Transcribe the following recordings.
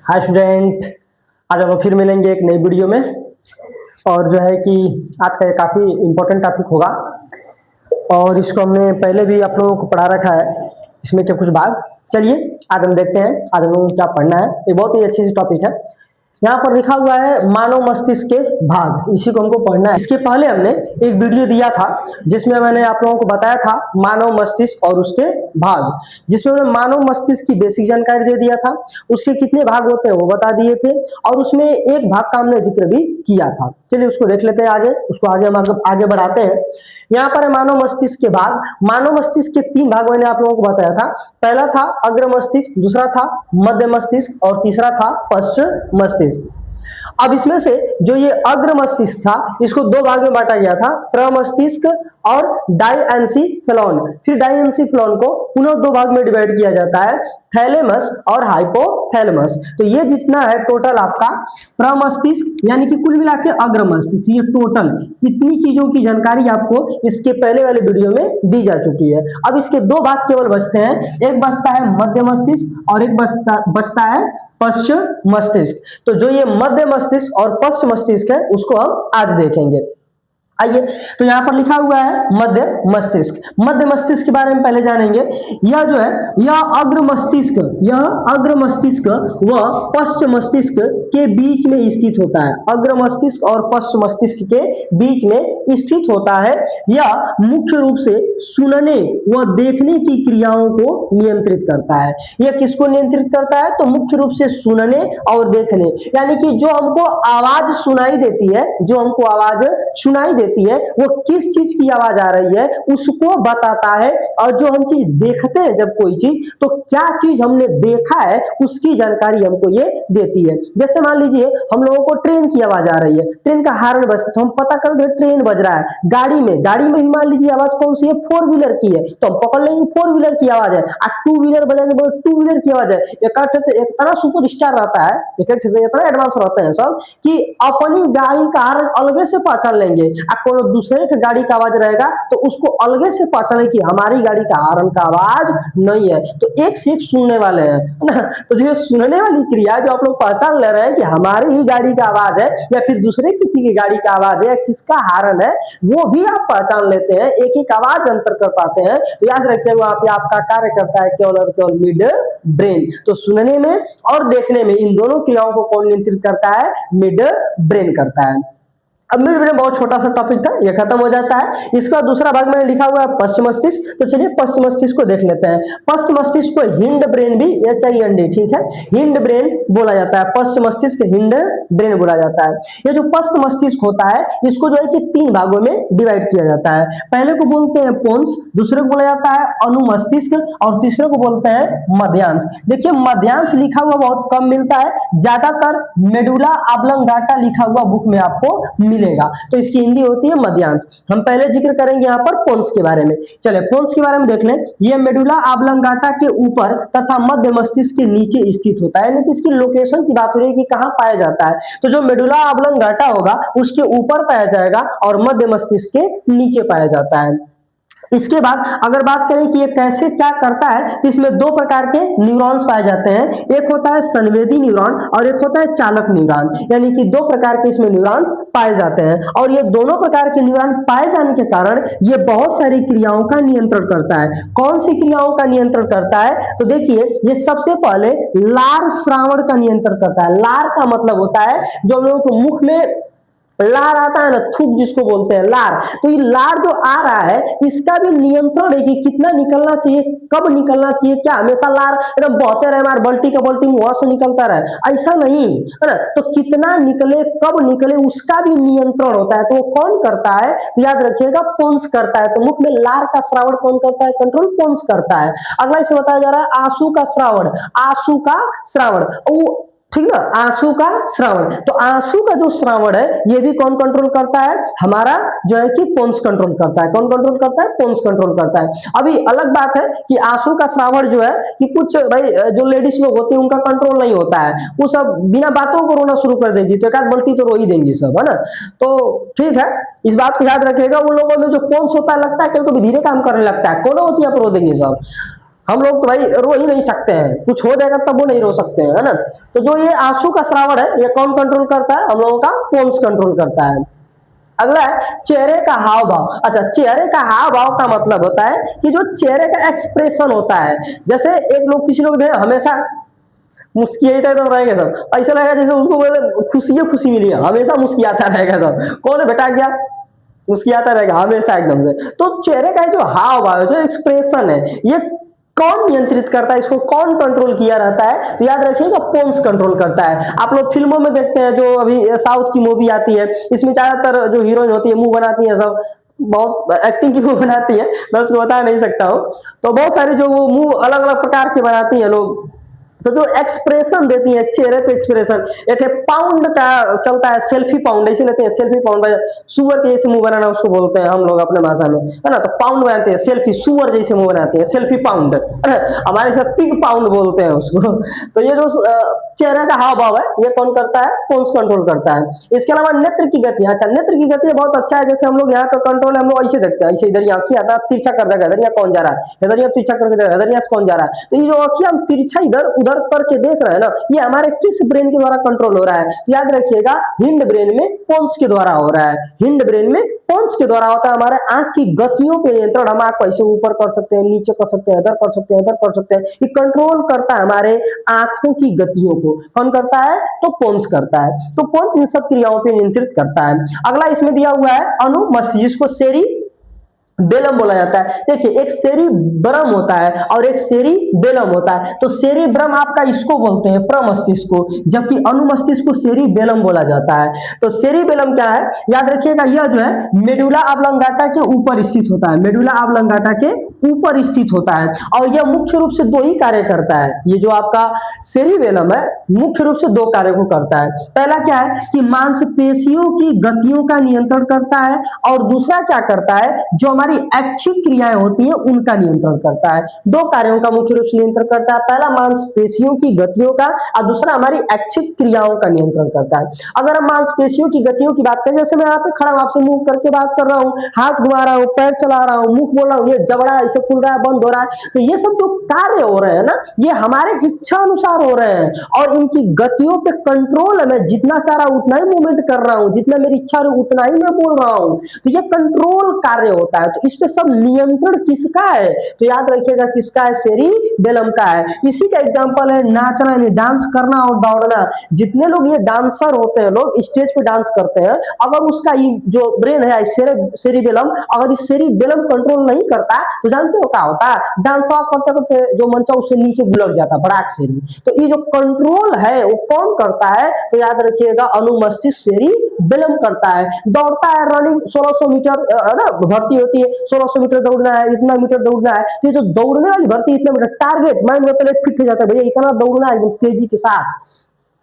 Hi student, आज हम लोग फिर मिलेंगे एक नई वीडियो में। और जो है कि आज का ये काफ़ी इम्पोर्टेंट टॉपिक होगा और इसको हमने पहले भी आप लोगों को पढ़ा रखा है। इसमें के कुछ भाग चलिए आज हम देखते हैं आज हम लोगों को क्या पढ़ना है। ये बहुत ही अच्छी सी टॉपिक है। यहाँ पर लिखा हुआ है मानव मस्तिष्क के भाग, इसी को हमको पढ़ना है। इसके पहले हमने एक वीडियो दिया था जिसमें मैंने आप लोगों को बताया था मानव मस्तिष्क और उसके भाग, जिसमें मैंने मानव मस्तिष्क की बेसिक जानकारी दे दिया था, उसके कितने भाग होते हैं वो बता दिए थे और उसमें एक भाग का हमने जिक्र भी किया था। चलिए उसको देख लेते हैं आगे, उसको आगे हम आगे बढ़ाते हैं। यहाँ पर मानव मस्तिष्क के भाग। मानव मस्तिष्क के 3 भाग मैंने आप लोगों को बताया था। पहला था अग्र मस्तिष्क, दूसरा था मध्य मस्तिष्क और तीसरा था पश्च मस्तिष्क। अब इसमें से जो ये अग्र मस्तिष्क था इसको 2 भाग में बांटा गया था, प्रमस्तिष्क और डाइएंसिफेलॉन। फिर डाइएंसिफेलॉन को पुनः 2 भाग में डिवाइड किया जाता है, थैलेमस और हाइपोथैलेमस। तो ये जितना है टोटल आपका प्रमस्तिष्क यानी कि कुल मिला के अग्र मस्तिष्क, ये टोटल इतनी चीजों की जानकारी आपको इसके पहले वाले वीडियो में दी जा चुकी है। अब इसके 2 भाग केवल बचते हैं, एक बचता है मध्य मस्तिष्क और एक बचता है पश्चिम मस्तिष्क। तो जो ये मध्य मस्तिष्क और पश्चिम मस्तिष्क है उसको हम आज देखेंगे। आइए, तो यहाँ पर लिखा हुआ है मध्य मस्तिष्क। मध्य मस्तिष्क के बारे में पहले जानेंगे। यह जो है यह अग्र मस्तिष्क व पश्चिम मस्तिष्क के बीच में स्थित होता है। अग्र मस्तिष्क और पश्चिम मस्तिष्क के बीच में स्थित होता है। यह मुख्य रूप से सुनने व देखने की क्रियाओं को नियंत्रित करता है। यह किसको नियंत्रित करता है? तो मुख्य रूप से सुनने और देखने, यानी कि जो हमको आवाज सुनाई देती है, वो किस चीज की आवाज आ रही है उसको बताता है। और जो हम चीज देखते हैं, जब कोई चीज, तो क्या चीज हमने देखा है उसकी जानकारी हमको ये देती है। जैसे मान लीजिए हम लोगों को ट्रेन की आवाज आ रही है, ट्रेन का हॉर्न बजता है तो हम पता कर दे ट्रेन बज रहा है। गाड़ी में ही मान लीजिए आवाज कौन सी है, 4 व्हीलर की है, तो हम पकड़ लेंगे 4 व्हीलर की आवाज है। 2 व्हीलर बजाएंगे बोले 2 व्हीलर की आवाज है। इतना सुपर स्टार रहता है, इतना एडवांस रहते हैं सब कि अपनी गाड़ी का हॉर्न अलगे से पहचान लेंगे। कोई दूसरे के गाड़ी का आवाज रहेगा तो उसको अलगे से पहचाने कि हमारी गाड़ी का हॉर्न का आवाज नहीं है। तो एक से एक सुनने वाले हैं ना। तो जो सुनने वाली क्रिया जो आप लोग पहचान ले रहे हैं कि हमारी ही गाड़ी का आवाज है या फिर दूसरे किसी की गाड़ी का आवाज है या किसका हॉर्न है, वो भी आप पहचान लेते हैं, एक एक आवाज अंतर कर पाते हैं। तो याद रखिए वहां पे आपका कार्य करता है केवल और केवल मिड ब्रेन। तो सुनने में और देखने में इन दोनों क्रियाओं को कौन नियंत्रित करता है? मिड ब्रेन करता है। अब मिड ब्रेन बहुत छोटा सा टॉपिक था, ये खत्म हो जाता है। इसका दूसरा भाग मैंने लिखा हुआ है पश्चिम मस्तिष्क। तो चलिए पश्चिम मस्तिष्क को देख लेते हैं। पश्चिम मस्तिष्क को हिंड ब्रेन भी, HIND, ठीक है, हिंड ब्रेन बोला जाता है। पश्चिम मस्तिष्क हिंड ब्रेन बोला जाता है। ये जो पश्चिम मस्तिष्क होता है इसको जो है कि 3 भागों में डिवाइड किया जाता है। पहले को बोलते हैं पोन्स, दूसरे को बोला जाता है अनुमस्तिष्क और तीसरे को बोलते हैं मध्यांश। देखिए मध्यांश लिखा हुआ बहुत कम मिलता है, ज्यादातर मेडुला ऑब्लंगाटा लिखा हुआ बुक में आपको मिलेगा। तो इसकी हिंदी होती है मध्यांश। हम पहले जिक्र करेंगे यहाँ पर पोन्स के बारे में। चले पोन्स के बारे में देख लें। ये मेडुला ऑब्लंगाटा के ऊपर तथा मध्य मस्तिष्क के नीचे स्थित होता है, यानी कि इसकी लोकेशन की बात हो रही है कि कहाँ पाया जाता है। तो जो मेडुला ऑब्लंगाटा होगा उसके ऊपर पाया जाएगा और मध्य मस्तिष्क के नीचे पाया जाता है। इसके बाद अगर बात करें कि ये कैसे क्या करता है, तो इसमें 2 प्रकार के न्यूरॉन्स पाए जाते हैं। एक होता है संवेदी न्यूरॉन और एक होता है चालक न्यूरॉन, यानी कि 2 प्रकार के इसमें न्यूरॉन्स पाए जाते हैं। और ये दोनों प्रकार के न्यूरॉन पाए जाने के कारण ये बहुत सारी क्रियाओं का नियंत्रण करता है। कौन सी क्रियाओं का नियंत्रण करता है? तो देखिए ये सबसे पहले लार श्रावण का नियंत्रण करता है। लार का मतलब होता है जो हम लोगों को मुख में लार आता है ना, थूक जिसको बोलते हैं लार, तो ये लार जो आ रहा है इसका भी नियंत्रण है कि कितना निकलना चाहिए, कब निकलना चाहिए। क्या हमेशा लार एकदम बहते रहे, हमारे बल्टी का बल्टी मुंह से निकलता रहे? ऐसा नहीं है ना। तो कितना निकले, कब निकले, उसका भी नियंत्रण होता है। तो वो कौन करता है? तो याद रखिएगा पोन्स करता है। तो मुख में लार का श्रावण कौन करता है? कंट्रोल पोन्स करता है। अगला इसे बताया जा रहा है आंसू का श्रावण। आंसू का श्रावण, ठीक ना, आंसू का श्रावण। तो आंसू का जो श्रावण है ये भी कौन कंट्रोल करता है? हमारा जो है कि पोन्स कंट्रोल करता है। कौन कंट्रोल करता है? पोन्स कंट्रोल करता है। अभी अलग बात है कि आंसू का श्रावण जो है कि कुछ भाई जो लेडीज लोग होती है उनका कंट्रोल नहीं होता है, वो सब बिना बातों को रोना शुरू कर देगी, तो एक आध बल्टी तो रो ही देंगी सब, है ना। तो ठीक है, इस बात को याद रखिएगा। उन लोगों में जो पोन्स होता है लगता है कभी कभी धीरे काम करने लगता है, कोनो होती है रो देंगे सब। हम लोग तो भाई रो ही नहीं सकते हैं, कुछ हो जाएगा तब वो नहीं रो सकते हैं, है ना। तो जो ये आंसू का श्रावण है ये कौन कंट्रोल करता है, हम लोगों का पोन्स कंट्रोल करता है। अगला है चेहरे का हाव भाव। अच्छा, चेहरे का हाव भाव का मतलब होता है कि जो चेहरे का एक्सप्रेशन होता है, जैसे एक लोग किसी लोग हमेशा मुस्कियाता तो रहेगा सब, ऐसा लगेगा जैसे उसको खुशी खुशी मिली है, हमेशा मुस्कियाता रहेगा सब। कौन है बेटा, क्या मुस्कियाता रहेगा हमेशा एकदम से। तो चेहरे का जो हाव भाव, जो एक्सप्रेशन है, ये कौन नियंत्रित करता है, इसको कौन कंट्रोल किया रहता है, तो याद रखिएगा पोन्स कंट्रोल करता है। आप लोग फिल्मों में देखते हैं, जो अभी साउथ की मूवी आती है, इसमें ज्यादातर जो हीरोइन होती है मुंह बनाती है सब, बहुत एक्टिंग की मुंह बनाती है, मैं उसको बता नहीं सकता हूँ। तो बहुत सारी जो वो मुंह अलग अलग प्रकार के बनाती है लोग, तो जो एक्सप्रेशन देती है चेहरे पे एक्सप्रेशन, एक पाउंड का चलता है, सेल्फी पाउंड ऐसे लेते हैं, सेल्फी पाउंड, सुअर के जैसे मुंह बनाना उसको बोलते हैं हम लोग अपने भाषा में, है ना। तो पाउंड बनाते हैं, सेल्फी सुअर जैसे मुंह बनाते हैं, सेल्फी पाउंड, हमारे साथ पिग पाउंड बोलते हैं उसको। तो ये जो चेहरे का हाव भाव है ये कौन करता है, पोन्स कंट्रोल करता है। इसके अलावा नेत्र की गति, अच्छा नेत्र की गति बहुत अच्छा है, जैसे हम लोग यहाँ का कंट्रोल हम लोग ऐसे देखते हैं, ऐसे इधर आंखी आता है तिरछा कर देगा, इधर यहाँ कौन जा रहा है, इधर यहाँ तिरछा करके देगा, इधर यहाँ कौन जा रहा है। तो ये जो आंखी हम तिरछा इधर उधर करके देख रहे हैं ना, ये हमारे किस ब्रेन के द्वारा कंट्रोल हो रहा है, याद रखिएगा हिंड ब्रेन में पोन्स के द्वारा हो रहा है। हिंड ब्रेन में पोन्स के द्वारा होता है हमारे आंख की गतियों पे नियंत्रण, हम आंख को ऐसे ऊपर कर सकते हैं, नीचे कर सकते हैं, इधर कर सकते हैं, इधर कर सकते हैं, ये कंट्रोल करता है हमारे आंखों की गतियों को। कौन करता है, तो पोन्स करता है। तो पोन्स इन सब क्रियाओं पे नियंत्रित करता है। अगला इसमें दिया हुआ है अनुमस्तिष्क, जिसको सेरी बेलम बोला जाता है। देखिए एक सेरिब्रम होता है और एक सेरिबेलम होता है। तो सेरिब्रम आपका इसको बोलते हैं प्रमस्तिष्क को, जबकि अनुमस्तिष्क को सेरिबेलम बोला जाता है। तो सेरिबेलम क्या है, याद रखिएगा, यह जो है मेडुला ऑब्लंगाटा के ऊपर स्थित होता है, मेडुला ऑब्लंगाटा के ऊपर स्थित होता है, और यह मुख्य रूप से दो ही कार्य करता है। ये जो आपका सेरिबेलम है मुख्य रूप से दो कार्यों को करता है। पहला क्या है कि मांसपेशियों की गतियों का नियंत्रण करता है, और दूसरा क्या करता है, जो हमारी ऐच्छिक क्रियाएं होती हैं उनका नियंत्रण करता है। दो कार्यों का मुख्य रूप से नियंत्रण करता है, पहला मांसपेशियों की गतियों का और दूसरा हमारी ऐच्छिक क्रियाओं का नियंत्रण करता है। अगर हम मांसपेशियों की गतियों की बात करें, जैसे मैं यहाँ पे खड़ा हूं, आपसे मुंह करके बात कर रहा हूँ, हाथ घुमा रहा हूँ, पैर चला रहा हूँ, मुंह बोल रहा हूँ, ये जबड़ा ऐसे खुल रहा है, बंद हो रहा है, तो ये सब जो कार्य हो रहे हैं ना, ये हमारे इच्छा अनुसार हो रहे हैं, और इनकी गतियों पे कंट्रोल है। मैं जितना चाह रहा हूं उतना ही मूवमेंट कर रहा हूं, जितना मेरी इच्छा है उतना ही मैं बोल रहा हूं, तो ये कंट्रोल कार्य होता है। तो इस पे सब नियंत्रण किसका है, तो याद रखिएगा किसका है, सेरिबेलम का है। इसी का एग्जांपल है नाचना, यानी डांस करना और दौड़ना। जितने लोग ये डांसर होते हैं, लोग स्टेज पे डांस करते हैं, अगर उसका जो ब्रेन है सेरिबेलम, अगर इस सेरिबेलम कंट्रोल नहीं करता, तो जानते हो क्या होता है, डांस करते करते जो मंचा उससे नीचे बुलट जाता बड़ाक से। तो ये जो कंट्रोल है वो कौन करता है, तो याद रखिएगा अनुमस्तिष्क सेरिबेलम करता है। दौड़ता है, रनिंग 1600 मीटर ना भर्ती होती है, 1600 मीटर दौड़ना है, इतना मीटर दौड़ना है, तो ये जो दौड़ने वाली भर्ती, इतना मीटर टारगेट माइंड में पहले फिट हो जाता है, भैया इतना दौड़ना है तेजी के साथ,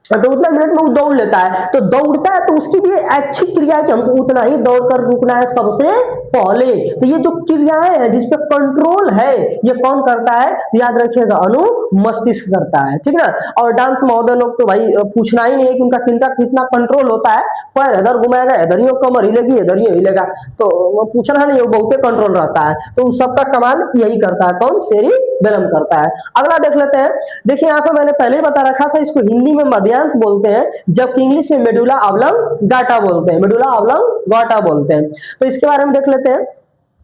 तो उतना मिनट में वो दौड़ लेता है। तो दौड़ता है तो उसकी भी अच्छी क्रिया है कि हमको उतना ही दौड़कर रुकना है सबसे पहले। तो ये जो क्रियाएं हैं जिसपे कंट्रोल है, ये कौन करता है, तो याद रखिएगा अनुमस्तिष्क करता है, ठीक ना। और डांस महोदय लोग तो भाई पूछना ही नहीं है कि उनका किनका कितना कंट्रोल होता है, पैर इधर घुमाएगा, इधर ही कमर हिलेगी, इधर ही हिलेगा, तो पूछना नहीं, वो बहुते कंट्रोल रहता है। तो सबका कमाल यही करता है, कौन, सेरिबेलम करता है। अगला देख लेते हैं। देखिए यहाँ पे मैंने पहले ही बता रखा था, इसको हिंदी में मध्यांश बोलते हैं, जबकि इंग्लिश में मेडुला ऑब्लंगाटा बोलते हैं, मेडुला ऑब्लंगाटा बोलते हैं। तो इसके बारे में देख लेते हैं,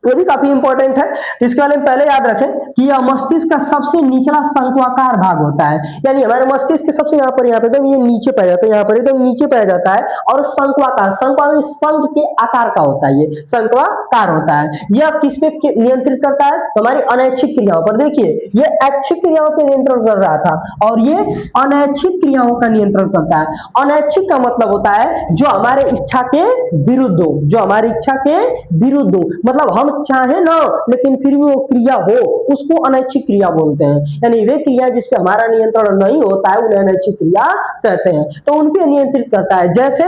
ये भी काफी इंपॉर्टेंट है। तो इसके बारे में पहले याद रखें कि यह मस्तिष्क का सबसे निचला शंक्वाकार भाग होता है, यानी हमारे मस्तिष्क के सबसे यहाँ पर एकदम ये नीचे पाया जाता है, यहाँ पर एकदम नीचे पाया जाता है, और शंक्वाकार, शंक्वाकार शंख के आकार का होता है, ये शंक्वाकार होता है। यह किस पे नियंत्रित करता है, तो हमारी अनैच्छिक क्रियाओं पर। देखिए ये ऐच्छिक क्रियाओं पर नियंत्रण कर रहा था, और ये अनैच्छिक क्रियाओं का नियंत्रण करता है। अनैच्छिक का मतलब होता है जो हमारे इच्छा के विरुद्ध हो, जो हमारी इच्छा के विरुद्ध हो, मतलब हम चाहे ना लेकिन फिर भी वो क्रिया हो, उसको अनैच्छिक क्रिया बोलते हैं। यानी वे क्रिया जिसपे हमारा नियंत्रण नहीं होता है उन्हें अनैच्छिक क्रिया कहते हैं। तो उनपे नियंत्रित करता है। जैसे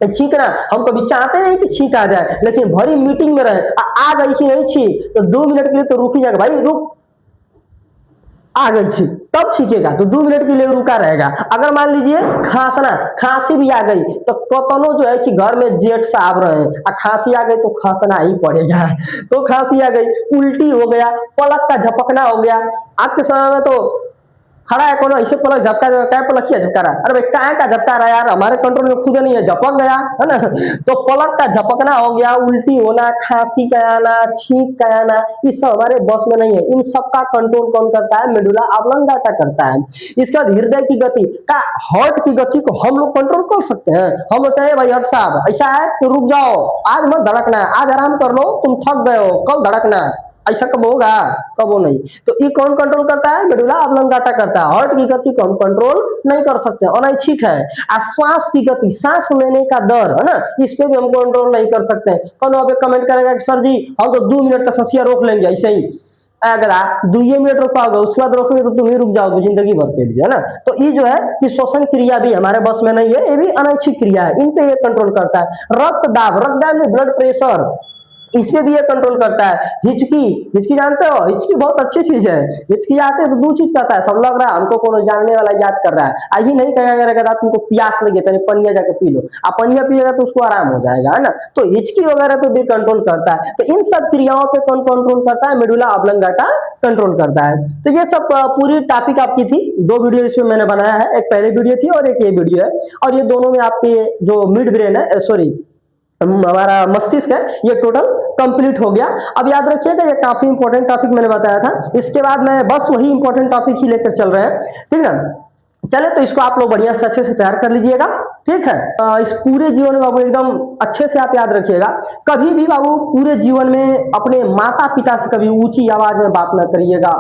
छींकना, हम कभी चाहते नहीं कि छींक आ जाए, लेकिन भरी मीटिंग में रहे आ गई कि नहीं छींक, तो 2 मिनट के लिए तो रुक ही जाएगा, भाई रुक, आ गई छींक, तब छींकेगा तो 2 मिनट के लिए रुका रहेगा। अगर मान लीजिए खांसना, खांसी भी आ गई तो कतनो जो है कि घर में जेठ साहब रहे और खांसी आ गई तो खांसना ही पड़ेगा। तो खांसी आ गई, उल्टी हो गया, पलक का झपकना हो गया। आज के समय में तो खड़ा है कोनो ऐसे पलक झपका दे, क्या पलक किया झपका रहा है? अरे भाई क्या का झपका रहा है यार, हमारे कंट्रोल में खुद नहीं है, झपक गया है ना। तो पलक का झपकना हो गया, उल्टी होना, खांसी का आना, छींक का आना, ये सब हमारे बस में नहीं है। इन सब का कंट्रोल कौन करता है? मेडुला ऑब्लोंगाटा करता है। इसके बाद हृदय की गति का, हार्ट की गति को हम लोग कंट्रोल कर सकते हैं। हम लोग चाहिए भाई हट साहब ऐसा है तो रुक जाओ, आज मत धड़कना है, आज आराम कर लो, तुम थक गए हो, कल धड़कना है, ऐसा कब होगा? कबो नहीं। तो ये कौन कंट्रोल करता है? मेडुला ऑब्लोंगाटा करता है। हार्ट की गति को हम कंट्रोल नहीं कर सकते, अनैच्छिक है। श्वास की गति, सांस लेने का दर है ना, इस पे भी हम कंट्रोल नहीं कर सकते। कौन अभी कमेंट करेगा कि सर जी हम तो 2 मिनट तक सांसिया रोक लेंगे ऐसे ही। अगर आप 2 मिनट रोक पाओगे उसके बाद रोकोगे तो तुम ही रुक जाओगे जिंदगी भर के लिए, है ना। तो ये जो है कि श्वसन क्रिया भी हमारे बस में नहीं है, ये भी अनैच्छिक क्रिया है, इन पे ये कंट्रोल करता है। रक्त दाब, रक्त दाब में ब्लड प्रेशर, इसमें भी ये कंट्रोल करता है। हिचकी, हिचकी जानते हो? हिचकी बहुत अच्छी चीज है। हिचकी आते है तो 2 चीज करता है, सब लग रहा है हमको कोनो जानने वाला याद कर रहा है। आई नहीं कहेगा अगर रात तुमको प्यास लगे तो पनिया जाके पी लो, आप पनिया पिएगा तो उसको आराम हो जाएगा, है ना। तो हिचकी वगैरह पे भी कंट्रोल करता है। तो इन सब क्रियाओं पे कौन कंट्रोल करता है? मेडुला ऑब्लोंगाटा कंट्रोल करता है। तो ये सब पूरी टॉपिक आपकी थी, 2 वीडियो इसमें मैंने बनाया है, एक पहले वीडियो थी और एक ये वीडियो है। और ये दोनों में आपके जो मिड ब्रेन है, सॉरी हमारा मस्तिष्क है, ये टोटल कंप्लीट हो गया। अब याद रखिएगा ये काफी इंपॉर्टेंट टॉपिक मैंने बताया था, इसके बाद मैं बस वही इंपॉर्टेंट टॉपिक ही लेकर चल रहे हैं, ठीक ना। चले तो इसको आप लोग बढ़िया से अच्छे से तैयार कर लीजिएगा, ठीक है। इस पूरे जीवन में बाबू एकदम अच्छे से आप याद रखिएगा, कभी भी बाबू पूरे जीवन में अपने माता पिता से कभी ऊंची आवाज में बात ना करिएगा।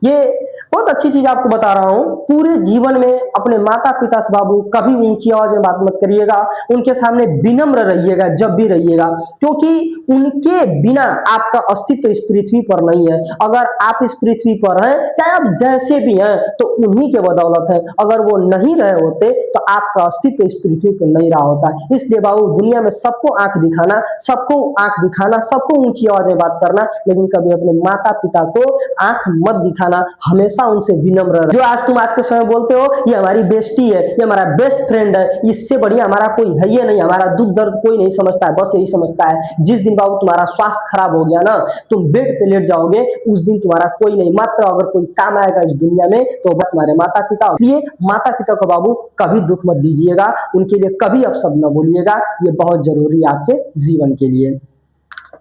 ये बहुत अच्छी चीज आपको बता रहा हूं, पूरे जीवन में अपने माता पिता से बाबू कभी ऊंची आवाज में बात मत करिएगा। उनके सामने विनम्र रहिएगा जब भी रहिएगा, क्योंकि उनके बिना आपका अस्तित्व इस पृथ्वी पर नहीं है। अगर आप इस पृथ्वी पर हैं, चाहे आप जैसे भी हैं, तो उन्हीं के बदौलत है। अगर वो नहीं रहे होते तो आपका अस्तित्व इस पृथ्वी पर नहीं रहा होता। इसलिए बाबू दुनिया में सबको आंख दिखाना, सबको आंख दिखाना, सबको ऊंची आवाज में बात करना, लेकिन कभी अपने माता पिता को आंख मत दिखाना, हमेशा उनसे विनम्र। जो आज तुम आज के समय बोलते हो ये हमारी बेस्टी है, ये हमारा बेस्ट फ्रेंड है, इससे बढ़िया हमारा कोई है ही नहीं, हमारा दुख दर्द कोई नहीं समझता है, बस यही समझता है। जिस दिन बाबू तुम्हारा स्वास्थ्य खराब हो गया ना, तुम बेड पे लेट जाओगे, उस दिन तुम्हारा कोई नहीं, मात्र अगर कोई काम आएगा इस दुनिया में तो बस तुम्हारे माता पिता। इसलिए माता पिता को बाबू कभी दुख मत दीजिएगा, उनके लिए कभी अपशब्द न बोलिएगा, ये बहुत जरूरी है आपके जीवन के लिए,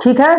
ठीक है।